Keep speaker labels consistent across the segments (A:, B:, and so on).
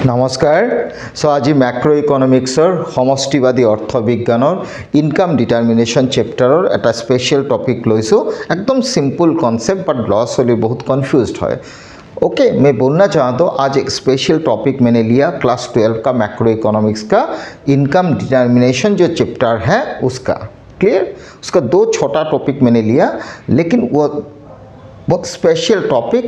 A: নমস্কাৰ। আজি macro ইকনমিক্সৰ সমষ্টিবাদী অৰ্থবিজ্ঞানৰ income determination চেপ্টাৰৰ এটা স্পেশাল টপিক লৈছো। एकदम सिंपल कॉन्सेप्ट बट लॉ वाले बहुत कंफ्यूज्ड है। ओके, मैं बोलना चाहता हूँ आज एक स्पेशल टॉपिक मैंने लिया क्लास 12 का मैक्रो इकोनॉमिक्स का इनकम डिटरमिनेशन जो चैप्टर है उसका। क्लियर? उसका दो छोटा टॉपिक मैंने लिया, लेकिन वो बहुत स्पेशल टॉपिक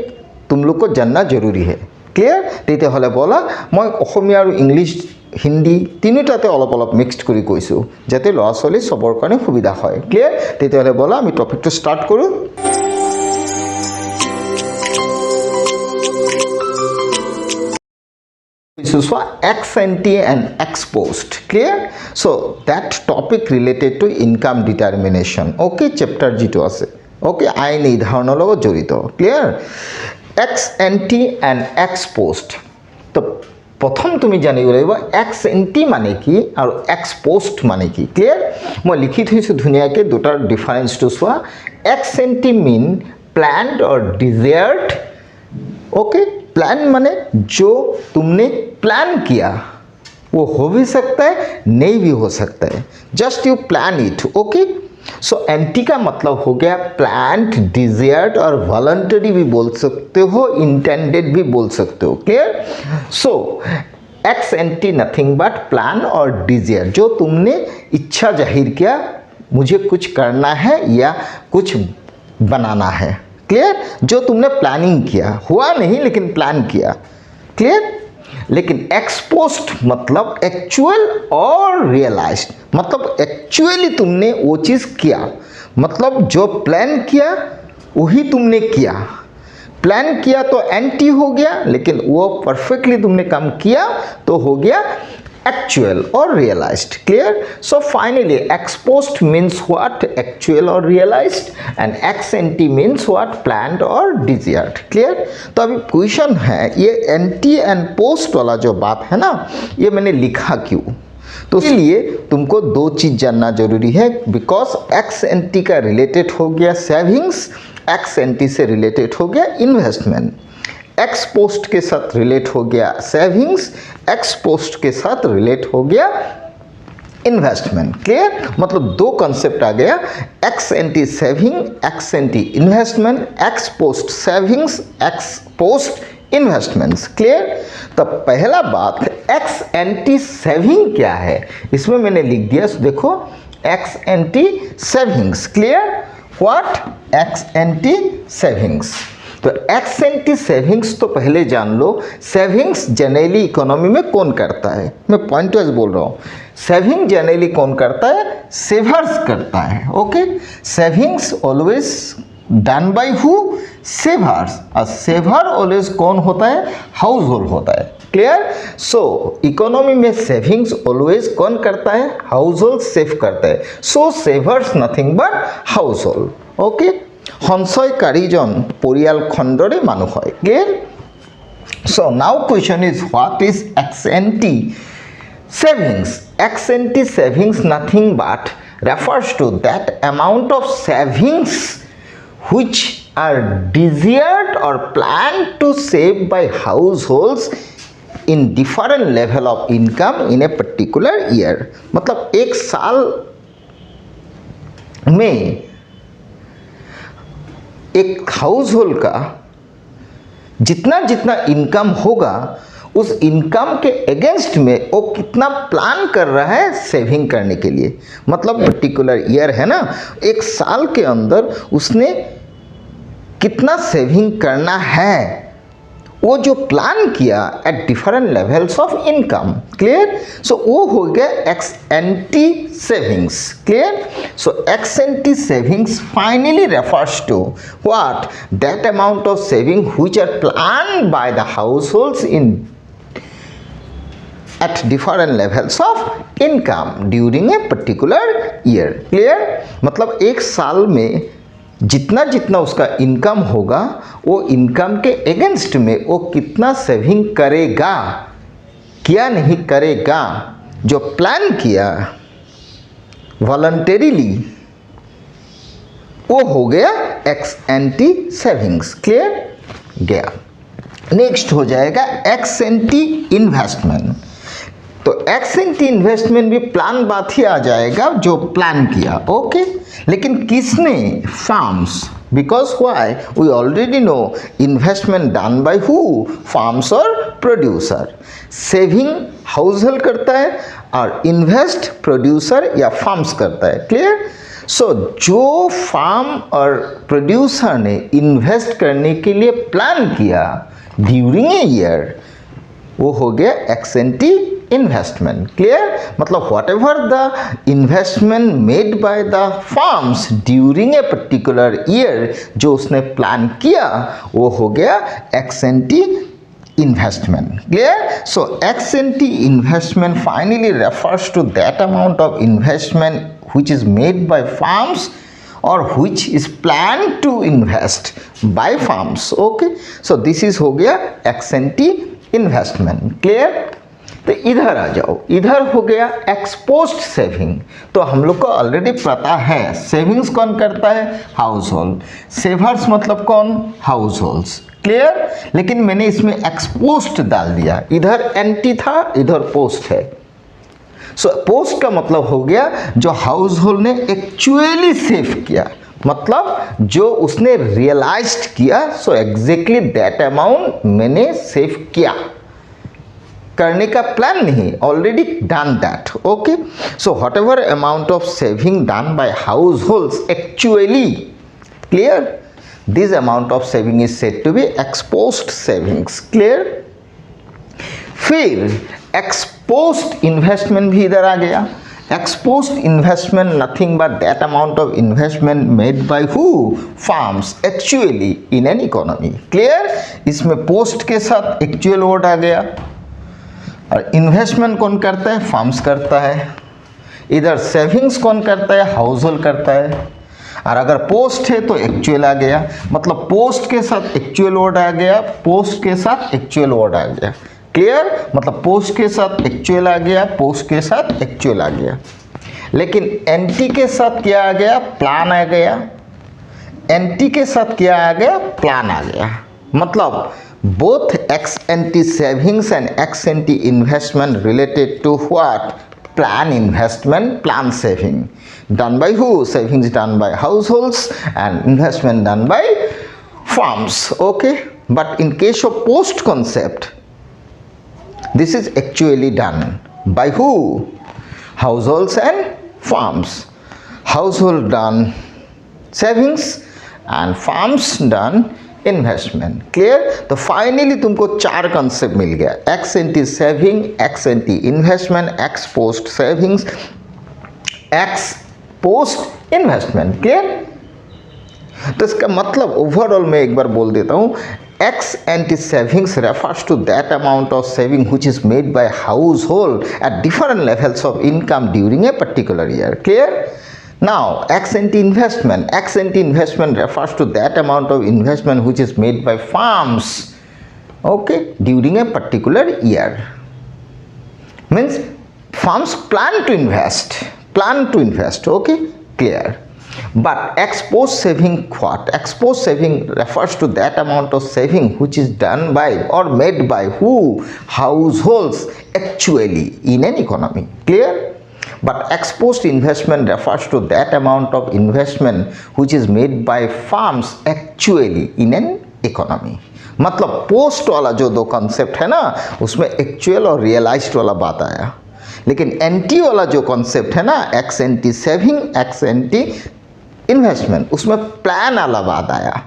A: तुम लोग को जानना जरूरी है। क्लियर? तेते हले बोला मैं অসমীয়া और इंग्लिश हिंदी तीनोटाते अलग अलग मिक्सड करी কৈছো যাতে ল'ৰা ছোৱালী সবৰ কাৰণে সুবিধা হয়। ক্লিয়াৰ? তেতে হলে बोला আমি টপিকটো স্টাर्ट কৰো। So ex ante and ex post. Clear? So that topic related to income determination. Okay, chapter G2 আছে। Okay, আইন এই ধাৰণাৰ লগত জড়িত। Clear? ex ante and ex post. তো প্ৰথম তুমি জানিব লাগিব ex ante মানে কি আৰু ex post মানে কি। Clear? মই লিখি থৈছো ধুনীয়াকৈ দুটাৰ ডিফাৰেন্সটো চোৱা। ex ante mean planned or desired. Okay, plan माने जो तुमने प्लान किया वो हो भी सकता है, नहीं भी हो सकता है, just you plan it. Okay, so anti का मतलब हो गया प्लान्ड, डिजायर्ड और वॉलंटरी भी बोल सकते हो, इंटेंडेड भी बोल सकते हो। Clear? So ex anti nothing but plan और डिजायर, जो तुमने इच्छा जाहिर किया मुझे कुछ करना है या कुछ बनाना है। क्लियर? जो तुमने प्लानिंग किया, हुआ नहीं लेकिन प्लान किया। क्लियर? लेकिन एक्स पोस्ट मतलब एक्चुअल और रियलाइज्ड, मतलब एक्चुअली तुमने वो चीज़ किया, मतलब जो प्लान किया वही तुमने किया। प्लान किया तो एंटी हो गया, लेकिन वो परफेक्टली तुमने काम किया तो हो गया actual or realized. Clear? So finally ex post means what? Actual or realized, and ex ante means what? Planned or desired. Clear? तो अभी क्वेश्चन है ये एंटी एंड पोस्ट वाला जो बात है ना, ये मैंने लिखा क्यों? तो इसलिए तुमको दो चीज़ जानना जरूरी है, बिकॉज एक्स एंटी का रिलेटेड हो गया सेविंग्स, एक्स एंटी से रिलेटेड हो गया इन्वेस्टमेंट। एक्स पोस्ट के साथ रिलेट हो गया सेविंग्स, एक्स पोस्ट के साथ रिलेट हो गया इन्वेस्टमेंट। क्लियर? मतलब दो कंसेप्ट आ गया, ex ante saving, ex ante investment, x post savings, x post investments. Clear? तो पहला बात एक्स एंटी सेविंग क्या है, इसमें मैंने लिख दिया, देखो x ante savings. Clear? What? Ex ante savings. तो एक्स एंटी सेविंग्स तो पहले जान लो, सेविंग्स जनरली इकोनॉमी में कौन करता है, मैं पॉइंट वाइज बोल रहा हूँ। सेविंग जनरली कौन करता है? सेवर्स करता है। Okay, savings always done by who? Savers. और सेवर ऑलवेज कौन होता है? हाउस होल्ड होता है। क्लियर? सो इकोनॉमी में सेविंग्स ऑलवेज कौन करता है? हाउस होल्ड सेव करता है। So savers nothing but household. Okay, সঞ্চয়কাৰীজন পৰিয়াল খণ্ডৰে মানুহ হয়। Clear? So now question is what is ex ante savings? Ex ante savings nothing but refers to that amount of savings which are desired or planned to save by households in different level of income in a particular year। मतलब एक साल में एक house hold का जितना जितना income होगा उस इनकम के अगेंस्ट में वो कितना प्लान कर रहा है सेविंग करने के लिए। मतलब पर्टिकुलर ईयर है ना, एक साल के अंदर उसने कितना सेविंग करना है, वो जो प्लान किया at different levels of income. Clear? So वो हो गया ex ante savings. Clear? So ex ante savings finally refers to what? That amount of saving which are plan by the households in at different levels of income during a particular year. Clear? मतलब एक साल में जितना जितना उसका income होगा वो income के अगेंस्ट में वो कितना सेविंग करेगा, क्या नहीं करेगा, जो प्लान किया वॉलंटरीली वो हो गया एक्स एंटी सेविंग्स। क्लियर? गया। नेक्स्ट हो जाएगा एक्स एंटी इन्वेस्टमेंट। तो एक्स एंटी इन्वेस्टमेंट भी प्लान बात ही आ जाएगा, जो प्लान किया, ओके। लेकिन किसने? Firms, because why? We already know investment done by who? Firms और प्रोड्यूसर। सेविंग हाउस होल्ड करता है और इन्वेस्ट प्रोड्यूसर या फार्म्स करता है। क्लियर? सो जो फार्म और प्रोड्यूसर ने इन्वेस्ट करने के लिए प्लान किया ड्यूरिंग ए ईयर, वो हो गया एक्स एंटी इन्वेस्टमेंट। क्लियर? मतलब what ever the investment made by the farms during a particular year, जो उसने प्लान किया, वो हो गया ex anti investment. Clear? So ex ante investment finally refers to that amount of investment which is made by firms or which is planned to invest by firms. Okay, so this is हो गया ex ante investment. Clear? तो इधर आ जाओ, इधर हो गया x post saving. तो हम लोग को ऑलरेडी पता है सेविंग्स कौन करता है? House hold. सेवर्स मतलब कौन? House holds. क्लियर? लेकिन मैंने इसमें एक्स पोस्ट डाल दिया, इधर एंटी था, इधर पोस्ट है। सो पोस्ट का मतलब हो गया जो हाउस होल्ड ने एक्चुअली सेव किया, मतलब जो उसने रियलाइज्ड किया। सो एग्जैक्टली दैट अमाउंट मैंने सेव किया, करने का प्लान नहीं, already done that. Okay, so whatever amount of saving done by households actually, clear, this amount of saving is said to be exposed savings. Clear? फिर exposed investment भी इधर आ गया। Exposed investment nothing but that amount of investment made bye who? Farms actually in an economy. Clear? इसमें post के साथ actual word आ गया, और इन्वेस्टमेंट कौन करता है? फार्म्स करता है। इधर सेविंग्स कौन करता है? हाउस होल्ड करता है। और अगर पोस्ट है तो एक्चुअल आ गया, मतलब पोस्ट के साथ एक्चुअल वर्ड आ गया, पोस्ट के साथ एक्चुअल वर्ड आ गया। क्लियर? मतलब पोस्ट के साथ एक्चुअल आ गया, पोस्ट के साथ एक्चुअल आ गया। लेकिन एंटी के साथ क्या आ गया? प्लान आ गया। एंटी के साथ क्या आ गया? प्लान आ गया। मतलब both ex ante savings and ex ante investment related to what? Plan investment, plan saving. Done by who? Savings done by households and investment done by farms. Okay, but in case of post concept, this is actually done by who? Households and farms. Household done savings and farms done investment. Clear? तो finally तुमको चार concept मिल गया, ex ante saving, ex ante investment, x post savings, x post investment. Clear? तो इसका मतलब overall मैं एक बार बोल देता हूँ, x ante savings refers to that amount of saving which is made by household at different levels of income during a particular year. Clear? Now, ex ante investment refers to that amount of investment which is made by firms, okay, during a particular year. Means firms plan to invest, okay, clear. But ex post saving what? Ex post saving refers to that amount of saving which is done by or made by who? Households actually in an economy. Clear? But ex post investment refers to that amount of investment which is made by firms actually in an economy. मतलब post वाला जो दो concept है ना, उसमें actual और realised वाला बात आया। लेकिन एंटी वाला जो कॉन्सेप्ट है ना, x ante saving, ex ante investment, उसमें प्लान वाला बात आया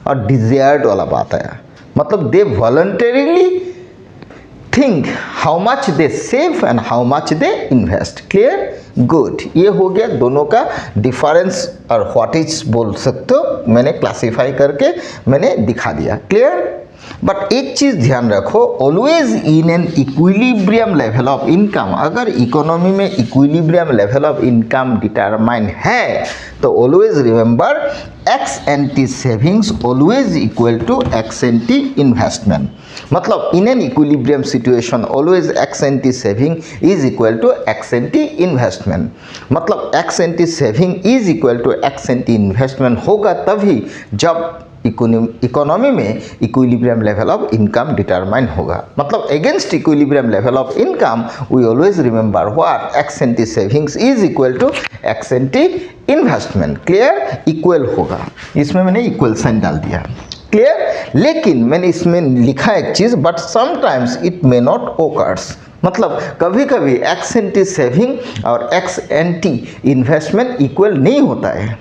A: और डिजायर्ड वाला बात आया। मतलब दे voluntarily think how much they save and how much they invest. Clear? Good. ये हो गया दोनों का डिफरेंस और व्हाट इज बोल सकते हो, मैंने क्लासीफाई करके मैंने दिखा दिया। क्लियर? बट एक चीज़ ध्यान रखो, always in an equilibrium level of income, अगर इकोनॉमी में equilibrium level of income determine है तो always remember ex ante savings always equal to ex ante investment. मतलब in an equilibrium situation always ex ante saving is equal to ex ante investment. मतलब ex ante saving is equal to ex ante investment होगा तभी जब economy में equilibrium level of income determine होगा। मतलब against equilibrium level of income we always remember what ex ante savings is equal to ex ante investment. Clear, equal होगा, इसमें मैंने equal sign डाल दिया। क्लियर, लेकिन मैंने इसमें लिखा एक चीज़, but sometimes it may not occurs. मतलब कभी कभी एक्स एंटी सेविंग और एक्स एंटी इन्वेस्टमेंट इक्वल नहीं होता है।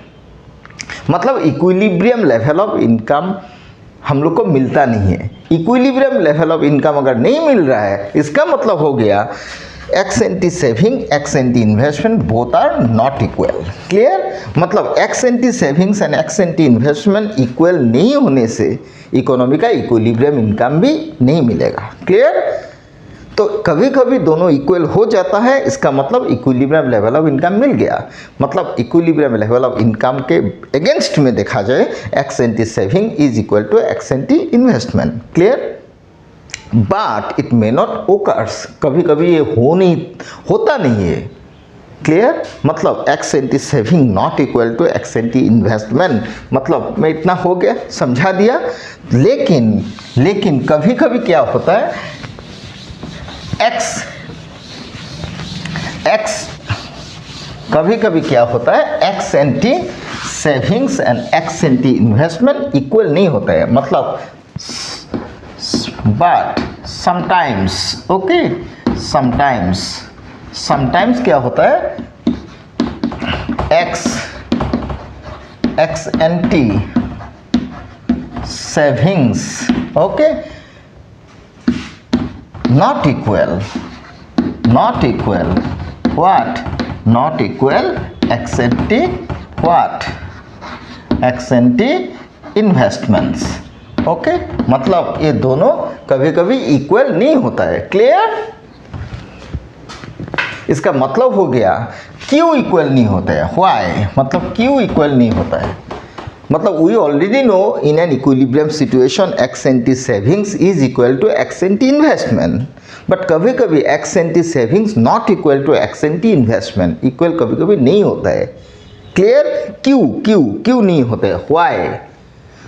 A: मतलब इक्विलिब्रियम लेवल ऑफ इनकम हम लोग को मिलता नहीं है। इक्विलिब्रियम लेवल ऑफ इनकम अगर नहीं मिल रहा है, इसका मतलब हो गया ex ante saving, ex ante investment both are not equal. Clear, मतलब ex ante savings and ex ante investment equal नहीं होने से इकोनॉमी का इक्विलिब्रियम इनकम भी नहीं मिलेगा। क्लियर, तो कभी कभी दोनों इक्वल हो जाता है, इसका मतलब इक्विलिब्रियम लेवल ऑफ इनकम मिल गया। मतलब इक्विलिब्रियम लेवल ऑफ इनकम के अगेंस्ट में देखा जाए ex ante saving is equal to ex ante investment. Clear, but it may not occurs, कभी कभी ये होता नहीं है। क्लियर, मतलब ex ante saving not equal to ex ante investment. मतलब मैं इतना हो गया, समझा दिया। लेकिन कभी कभी क्या होता है, कभी कभी क्या होता है, x ante savings and ex ante investment equal नहीं होता है। मतलब बट समटाइम्स, ओके, समटाइम्स क्या होता है, x ante savings, okay, not equal what, not equal ex ante what, ex ante investments। Okay, मतलब ये दोनों कभी कभी इक्वल नहीं होता है। क्लियर, इसका मतलब हो गया क्यों इक्वल नहीं होता है, व्हाई, मतलब क्यों इक्वल नहीं होता है। मतलब we already know in an equilibrium situation ex ante savings is equal to ex ante investment, but कभी कभी ex ante savings not equal to ex ante investment, equal कभी कभी नहीं होता है। क्लियर, क्यों नहीं होता है, व्हाई,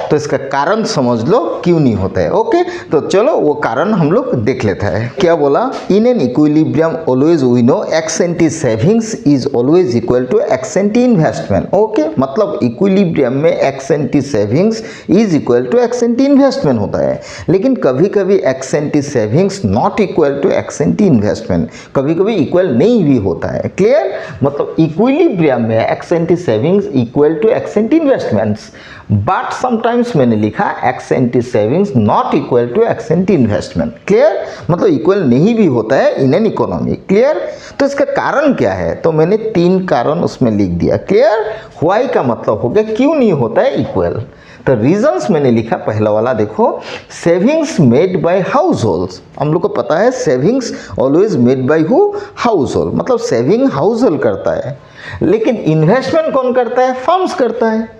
A: तो इसका कारण समझ लो क्यों नहीं होता है। ओके, तो चलो वो कारण हम लोग देख लेते हैं। क्या बोला, in an equilibrium always we know ex ante savings is always equal to ex ante investment. Okay, मतलब इक्विलिब्रियम में ex ante savings is equal to ex ante investment होता है। लेकिन कभी कभी ex ante savings not equal to ex ante investment, कभी कभी equal नहीं भी होता है। क्लियर, मतलब इक्विलिब्रियम में ex ante savings equal to ex ante investments, but sometimes मैंने लिखा ex ante savings not equal to ex ante investment. Clear, मतलब इक्वल नहीं भी होता है इन एन इकोनॉमी। क्लियर, तो इसका कारण क्या है, तो मैंने 3 कारण उसमें लिख दिया। क्लियर, व्हाई का मतलब हो गया क्यों नहीं होता है इक्वल। तो रीजंस मैंने लिखा, पहला वाला देखो, savings made by house holds. हम लोग को पता है savings always made by who, house hold, मतलब सेविंग हाउस होल्ड करता है, लेकिन इन्वेस्टमेंट कौन करता है, फर्म्स करता है।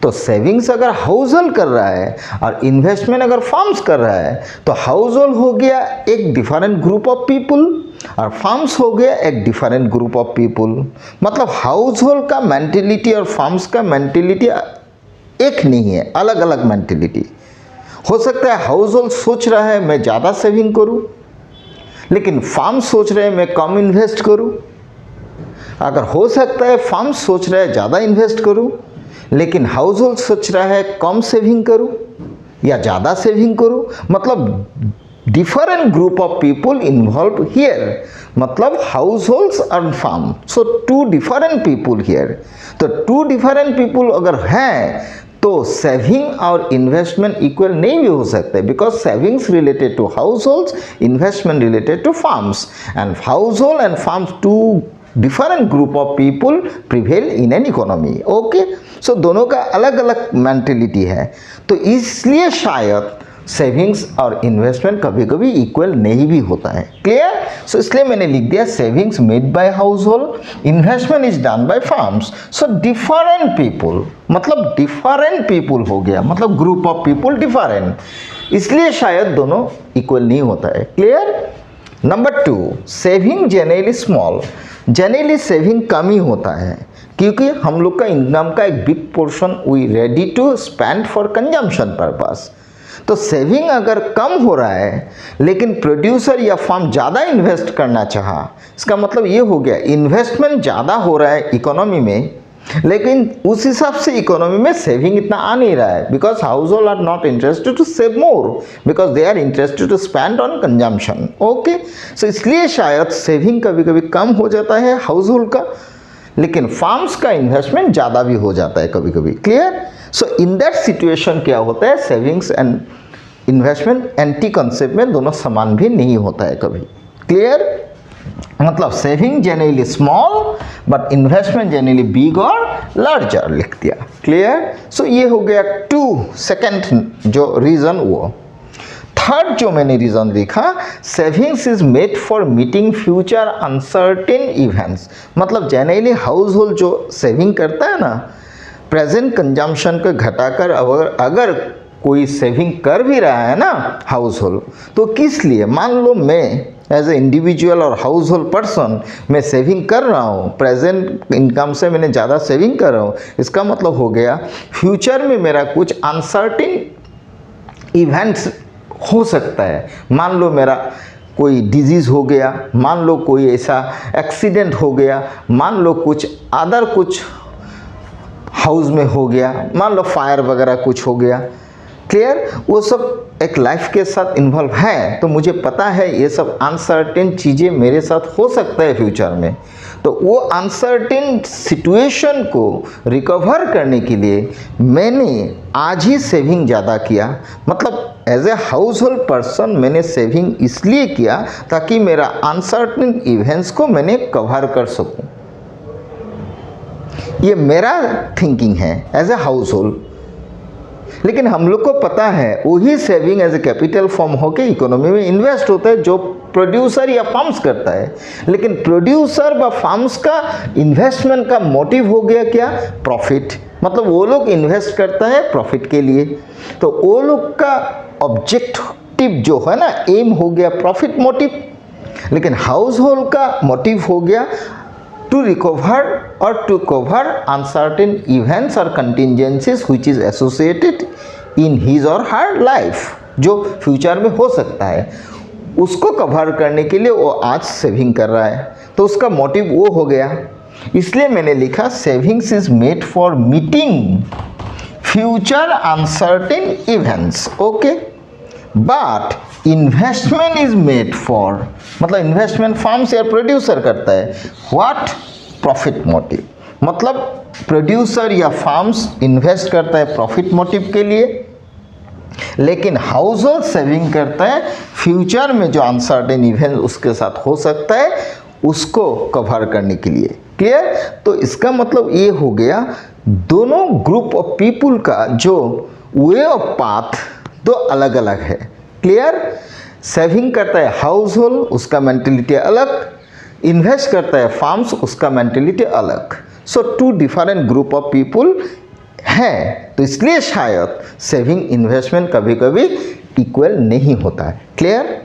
A: तो सेविंग्स अगर हाउस होल्ड कर रहा है और इन्वेस्टमेंट अगर फर्म्स कर रहा है, तो हाउस होल्ड हो गया एक डिफरेंट ग्रुप ऑफ पीपल और फर्म्स हो गया एक डिफरेंट ग्रुप ऑफ पीपल। मतलब हाउस होल्ड का मेंटेलिटी और फर्म्स का मेंटेलिटी एक नहीं है, अलग अलग मेंटेलिटी। हो सकता है हाउस होल्ड सोच रहा है मैं ज़्यादा सेविंग करूं, लेकिन फर्म सोच रहे हैं मैं कम इन्वेस्ट करूं। अगर हो सकता है फर्म सोच रहा है ज़्यादा इन्वेस्ट करूं, लेकिन हाउस होल्ड सोच रहा है कम सेविंग करूं या ज़्यादा सेविंग करूं। मतलब different group of people involve here, मतलब household and firm, so 2 different people here. तो 2 डिफरेंट पीपल अगर हैं तो सेविंग और इन्वेस्टमेंट इक्वल नहीं भी हो सकते, because savings related to households, investment related to firms, and household and firms 2 different group of people prevail in an economy. Okay, so दोनों का अलग अलग मेंटेलिटी है, तो इसलिए शायद सेविंग्स और इन्वेस्टमेंट कभी कभी इक्वल नहीं भी होता है। क्लियर, सो इसलिए मैंने लिख दिया savings made by house hold, investment is done by farms, so different people, मतलब डिफरेंट पीपल हो गया, मतलब ग्रुप ऑफ पीपल डिफरेंट, इसलिए शायद दोनों इक्वल नहीं होता है। Clear, number 2, saving generally small, generally saving कम ही होता है। क्योंकि हम लोग का इनकम का एक big portion we ready to spend for consumption purpose. तो सेविंग अगर कम हो रहा है लेकिन प्रोड्यूसर या फर्म ज़्यादा इन्वेस्ट करना चाहा, इसका मतलब ये हो गया इन्वेस्टमेंट ज़्यादा हो रहा है इकोनॉमी में, लेकिन उस हिसाब से इकोनॉमी में सेविंग इतना आ नहीं रहा है, because household are not interested to save more, because they are interested to spend on consumption. Okay, so इसलिए शायद सेविंग कभी कभी कम हो जाता है हाउस होल्ड का, लेकिन फार्म्स का इन्वेस्टमेंट ज़्यादा भी हो जाता है कभी कभी। Clear? So in that situation क्या होता है, savings and investment anti concept में दोनों समान भी नहीं होता है कभी। क्लियर? मतलब saving generally small but investment generally big और लार्जर लिख दिया। क्लियर? सो ये हो गया 2 सेकेंड जो रीज़न। वो थर्ड जो मैंने रीज़न लिखा, savings is made for meeting future uncertain events. मतलब जनरली हाउस होल्ड जो सेविंग करता है ना, प्रेजेंट कंजम्पशन को घटाकर अगर कोई सेविंग कर भी रहा है ना हाउस होल्ड, तो किस लिए? मान लो मैं एज ए इंडिविजुअल और हाउस होल्ड पर्सन मैं सेविंग कर रहा हूँ, प्रेजेंट इनकम से मैंने ज़्यादा सेविंग कर रहा हूँ, इसका मतलब हो गया फ्यूचर में मेरा कुछ अनसर्टेन इवेंट्स हो सकता है। मान लो मेरा कोई डिजीज़ हो गया, मान लो कोई ऐसा एक्सीडेंट हो गया, मान लो कुछ अदर कुछ हाउस में हो गया, मान लो फायर वगैरह कुछ हो गया। क्लियर? वो सब एक लाइफ के साथ इन्वॉल्व है, तो मुझे पता है ये सब अनसर्टेन चीज़ें मेरे साथ हो सकता है फ्यूचर में। तो वो अनसर्टेन सिचुएशन को रिकवर करने के लिए मैंने आज ही सेविंग ज़्यादा किया। मतलब as a household person मैंने सेविंग इसलिए किया ताकि मेरा अनसर्टेन इवेंट्स को मैंने कवर कर सकूं। ये मेरा थिंकिंग है एज ए हाउस होल्ड। लेकिन हम लोग को पता है वही saving as a capital form होके इकोनॉमी में इन्वेस्ट होता है जो प्रोड्यूसर या फर्म्स करता है। लेकिन प्रोड्यूसर व फर्म्स का इन्वेस्टमेंट का मोटिव हो गया क्या? प्रॉफिट। मतलब वो लोग इन्वेस्ट करता है प्रॉफिट के लिए, तो वो लोग का ऑब्जेक्टिव जो है ना, एम हो गया प्रॉफिट मोटिव। लेकिन हाउस होल्ड का मोटिव हो गया to recover or to cover uncertain events or contingencies which is associated in his or her life, जो फ्यूचर में हो सकता है, उसको कवर करने के लिए वो आज सेविंग कर रहा है, तो उसका मोटिव वो हो गया। इसलिए मैंने लिखा savings is made for meeting future uncertain events. Okay, but investment is made for, मतलब इन्वेस्टमेंट फर्म्स या प्रोड्यूसर करता है, व्हाट? Profit motive. मतलब प्रोड्यूसर या फर्म्स इन्वेस्ट करता है प्रॉफिट मोटिव के लिए, लेकिन हाउस होल्ड सेविंग करता है फ्यूचर में जो अनसर्टेन इवेंट उसके साथ हो सकता है उसको कवर करने के लिए। क्लियर? तो इसका मतलब ये हो गया दोनों ग्रुप ऑफ पीपुल का जो वे ऑफ पाथ दो अलग अलग है। क्लियर? सेविंग करता है हाउस होल्ड, उसका मेंटेलिटी अलग, इन्वेस्ट करता है फार्म्स, उसका मेंटेलिटी अलग। सो 2 डिफरेंट ग्रुप ऑफ पीपुल हैं, तो इसलिए शायद सेविंग इन्वेस्टमेंट कभी कभी इक्वल नहीं होता है। क्लियर?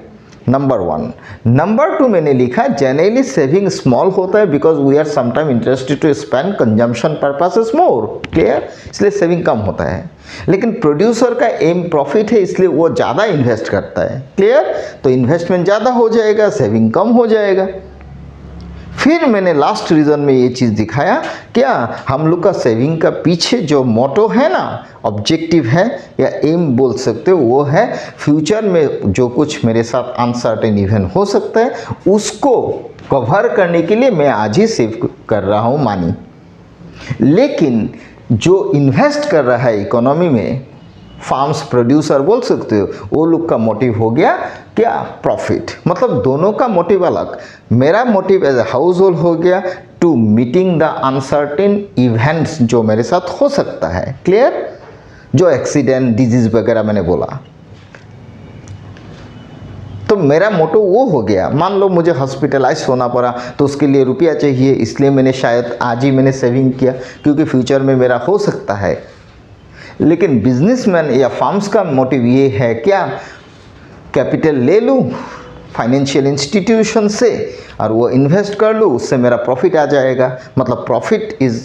A: नंबर 1। नंबर 2 मैंने लिखा जनरली सेविंग स्मॉल होता है because we are sometime interested to spend consumption purposes more. Clear? इसलिए सेविंग कम होता है। लेकिन प्रोड्यूसर का एम प्रॉफिट है, इसलिए वो ज़्यादा इन्वेस्ट करता है। क्लियर? तो इन्वेस्टमेंट ज़्यादा हो जाएगा, सेविंग कम हो जाएगा। फिर मैंने लास्ट रीज़न में ये चीज़ दिखाया, क्या हम लोग का सेविंग का पीछे जो मोटो है ना, ऑब्जेक्टिव है या एम बोल सकते हो, वो है फ्यूचर में जो कुछ मेरे साथ अनसर्टेन इवेंट हो सकता है उसको कवर करने के लिए मैं आज ही सेव कर रहा हूँ मनी। लेकिन जो इन्वेस्ट कर रहा है इकोनॉमी में, फार्म्स प्रोड्यूसर बोल सकते हो, वो लोग का मोटिव हो गया क्या? प्रॉफिट। मतलब दोनों का मोटिव अलग। मेरा motive as a household हो गया to meeting the uncertain events जो मेरे साथ हो सकता है। क्लियर? जो एक्सीडेंट, डिजीज वगैरह मैंने बोला, तो मेरा मोटो वो हो गया। मान लो मुझे हॉस्पिटलाइज होना पड़ा तो उसके लिए रुपया चाहिए, इसलिए मैंने शायद आज ही मैंने सेविंग किया क्योंकि फ्यूचर में मेरा हो सकता है। लेकिन बिजनेसमैन या फार्म्स का मोटिव ये है क्या? कैपिटल ले लूँ फाइनेंशियल इंस्टीट्यूशन से और वो इन्वेस्ट कर लूँ, उससे मेरा प्रॉफिट आ जाएगा, मतलब profit is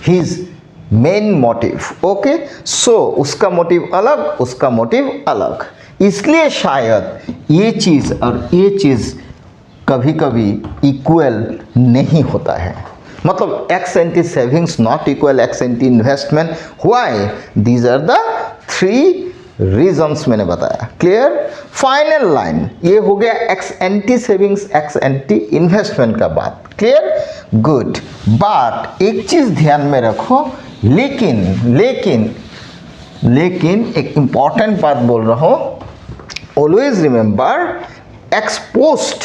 A: his main motive. Okay, so उसका मोटिव अलग, उसका मोटिव अलग, इसलिए शायद ये चीज़ और ये चीज़ कभी कभी इक्वल नहीं होता है, मतलब ex ante savings not equal ex ante investment. Why? These are the 3 reasons मैंने बताया। क्लियर? फाइनल लाइन ये हो गया ex ante savings ex ante investment का बात। क्लियर? गुड। बट एक चीज़ ध्यान में रखो, लेकिन एक इम्पॉर्टेंट बात बोल रहा हूँ, ऑलवेज रिमेंबर एक्सपोस्ट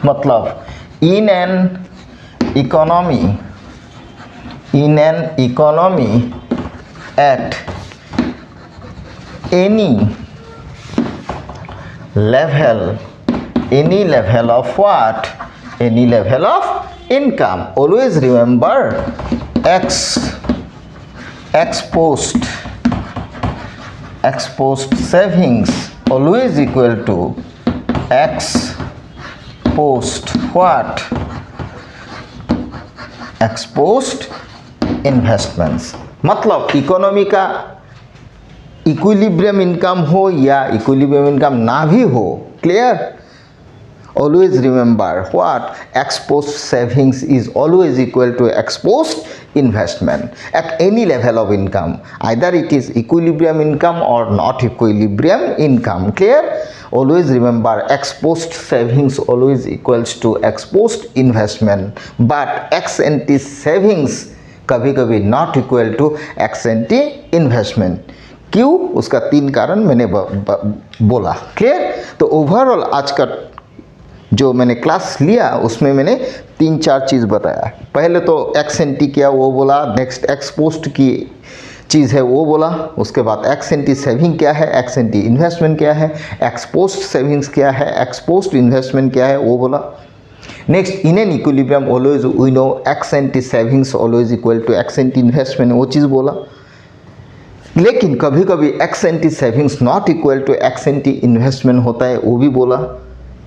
A: मतलब in an economy at any level of what? Any level of income. Always remember exposed savings always equal to exposed what? Exposed investments। मतलब इकोनॉमी का इक्विलिब्रियम इनकम हो या इक्विलिब्रियम इनकम ना भी हो। Clear? always remember what? Exposed savings is always equal to exposed investment at any level of income, either it is equilibrium income or not equilibrium income। Clear? Always remember exposed savings always equals to exposed investment, but ex ante savings कभी कभी not equal to ex ante investment। क्यों? उसका 3 कारण मैंने बोला। Clear? तो overall आज का जो मैंने क्लास लिया उसमें मैंने 3-4 चीज़ बताया। पहले तो एक्स एंटी क्या वो बोला, नेक्स्ट एक्सपोस्ट की चीज़ है वो बोला, उसके बाद एक्स एंटी सेविंग क्या है, एक्स एंटी इन्वेस्टमेंट क्या है, एक्सपोस्ट सेविंग्स क्या है, एक्सपोस्ट इन्वेस्टमेंट क्या है वो बोला। Next in an equilibrium always we know ex ante savings always equal to ex ante investment, वो चीज़ बोला। लेकिन कभी कभी ex ante savings not equal to ex ante investment होता है, वो भी बोला।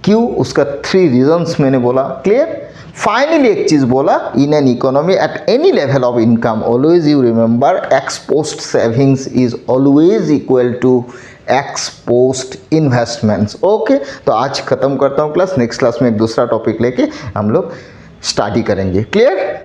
A: क्यों? उसका 3 रीजंस मैंने बोला। क्लियर? फाइनली एक चीज़ बोला, in an economy at any level of income always you remember ex post savings is always equal to ex post investments. Okay, तो आज खत्म करता हूँ क्लास, नेक्स्ट क्लास में एक दूसरा टॉपिक लेके हम लोग स्टडी करेंगे। क्लियर?